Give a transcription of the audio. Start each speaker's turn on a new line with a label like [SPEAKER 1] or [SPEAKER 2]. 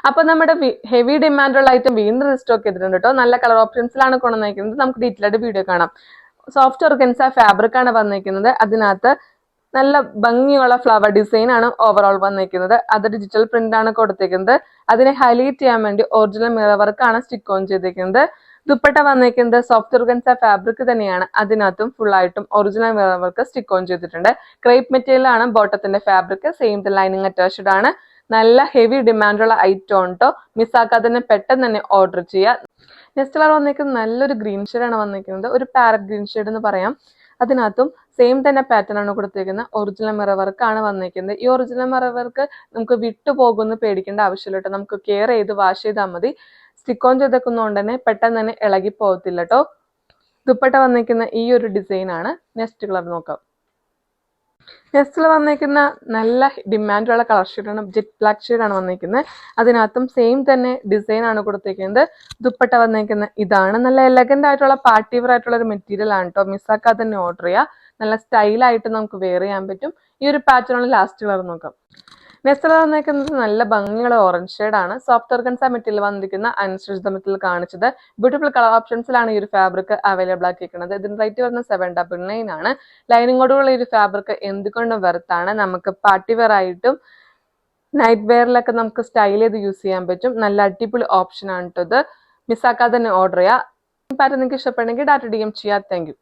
[SPEAKER 1] അപ്പൊ നമ്മുടെ heavy ഡിമാൻഡുള്ള item വീണ്ടും റീസ്റ്റോക്ക് ചെയ്തിട്ടുണ്ട് കേട്ടോ. നല്ല കളർ ഓപ്ഷൻസിലാണ് കൊണ്ടുവന്നിരിക്കുന്നത്. നമുക്ക് ഡീറ്റെയിൽ ആയിട്ട് വീഡിയോ കാണാം. സോഫ്റ്റ് ഓർഗൻസ ഫാബ്രിക് ആണ് വന്നിരിക്കുന്നത്. അതിനകത്ത് നല്ല ഭംഗിയുള്ള ഫ്ലവർ ഡിസൈൻ ആണ് ഓവറോൾ വന്നിരിക്കുന്നത്. അത് ഡിജിറ്റൽ പ്രിന്റ് ആണ് കൊടുത്തിരിക്കുന്നത്. അതിനെ ഹൈലൈറ്റ് ചെയ്യാൻ വേണ്ടി ഒറിജിനൽ മിറർ വർക്ക് ആണ് സ്റ്റിക്ക് ഓൺ ചെയ്തിരിക്കുന്നത്. ദുപ്പട്ട വന്നിരിക്കുന്നത് സോഫ്റ്റ് ഓർഗൻസ ഫാബ്രിക് തന്നെയാണ്. അതിനകത്തും ഫുൾ ആയിട്ടും original mirror work stick on ചെയ്തിട്ടുണ്ട്. ക്രേപ്പ് മെറ്റീരിയൽ ആണ് ബോട്ടത്തിന്റെ ഫാബ്രിക്. സെയിം ലൈനിങ് അറ്റാച്ച്ഡ് ആണ്. നല്ല ഹെവി ഡിമാൻഡുള്ള ഐറ്റം ഉണ്ടോ, മിസ്സാക്കാതെ തന്നെ പെട്ടെന്ന് തന്നെ ഓർഡർ ചെയ്യുക. നെക്സ്റ്റ് കളർ വന്നിരിക്കുന്നത് നല്ലൊരു ഗ്രീൻ ഷെയ്ഡാണ് വന്നിരിക്കുന്നത്. ഒരു പാരറ്റ് ഗ്രീൻ ഷെയ്ഡ് എന്ന് പറയാം. അതിനകത്തും സെയിം തന്നെ പാറ്റേൺ ആണ് കൊടുത്തിരിക്കുന്നത്. ഒറിജിനൽ മിറർ വർക്ക് ആണ് വന്നിരിക്കുന്നത്. ഈ ഒറിജിനൽ മിറർ വർക്ക് നമുക്ക് വിട്ടുപോകുമെന്ന് പേടിക്കേണ്ട ആവശ്യമില്ല കേട്ടോ. നമുക്ക് കെയർ ചെയ്ത് വാഷ് ചെയ്താൽ മതി. സ്റ്റിക്ക് ഓൺ ചെയ്തേക്കുന്നതുകൊണ്ട് തന്നെ പെട്ടെന്ന് തന്നെ ഇളകി പോകത്തില്ല കേട്ടോ. ദുപ്പട്ട വന്നിരിക്കുന്ന ഈ ഒരു ഡിസൈൻ ആണ്. നെക്സ്റ്റ് കളർ നോക്കാം. നെക്സ്റ്റിൽ വന്നിരിക്കുന്ന നല്ല ഡിമാൻഡുള്ള കളർ ഷെയ്ഡാണ്. ജെറ്റ് ബ്ലാക്ക് ഷെയ്ഡാണ് വന്നിരിക്കുന്നത്. അതിനകത്തും സെയിം തന്നെ ഡിസൈൻ ആണ് കൊടുത്തിരിക്കുന്നത്. ദുപ്പട്ട വന്നിരിക്കുന്ന ഇതാണ്. നല്ല എലഗന്റ് ആയിട്ടുള്ള പാർട്ടി വെയർ ആയിട്ടുള്ള ഒരു മെറ്റീരിയൽ ആണ് കേട്ടോ. മിസ്സാക്കാതെ തന്നെ ഓർഡർ ചെയ്യുക. നല്ല സ്റ്റൈലായിട്ട് നമുക്ക് വെയർ ചെയ്യാൻ പറ്റും. ഈ ഒരു പാറ്റേണുള്ള ലാസ്റ്റ് കളർ നോക്കാം. നെക്സ്റ്റ് കളർ വന്നിരിക്കുന്നത് നല്ല ഭംഗിയുള്ള ഓറഞ്ച് ഷെയ്ഡാണ്. സോഫ്റ്റ് ഓർഗൻസ മെറ്റീരിയൽ വന്നിരിക്കുന്ന അൺസ്റ്റിച്ച്ഡ് മെറ്റീരിയൽ കാണിച്ചത്. ബ്യൂട്ടിഫുൾ കളർ ഓപ്ഷൻസിലാണ് ഈ ഒരു ഫാബ്രിക് അവൈലബിൾ ആക്കിയിരിക്കുന്നത്. ഇതിന് റേറ്റ് വരുന്നത് 799 ആണ്. ലൈനിങ്ങോടുള്ള ഈ ഒരു ഫാബ്രിക് എന്തുകൊണ്ടും വെർത്താണ്. നമുക്ക് പാർട്ടി വെയർ ആയിട്ടും നൈറ്റ് വെയറിലൊക്കെ നമുക്ക് സ്റ്റൈൽ ചെയ്ത് യൂസ് ചെയ്യാൻ പറ്റും. നല്ല അടിപൊളി ഓപ്ഷൻ ആണ് കേട്ടോ ഇത്. മിസ്സാക്കാതെ തന്നെ ഓർഡർ ചെയ്യുക. പാറ്റേൺ നിങ്ങൾക്ക് ഇഷ്ടപ്പെടുന്നെങ്കിൽ ഡാറ്റ DM ചെയ്യുക. Thank you.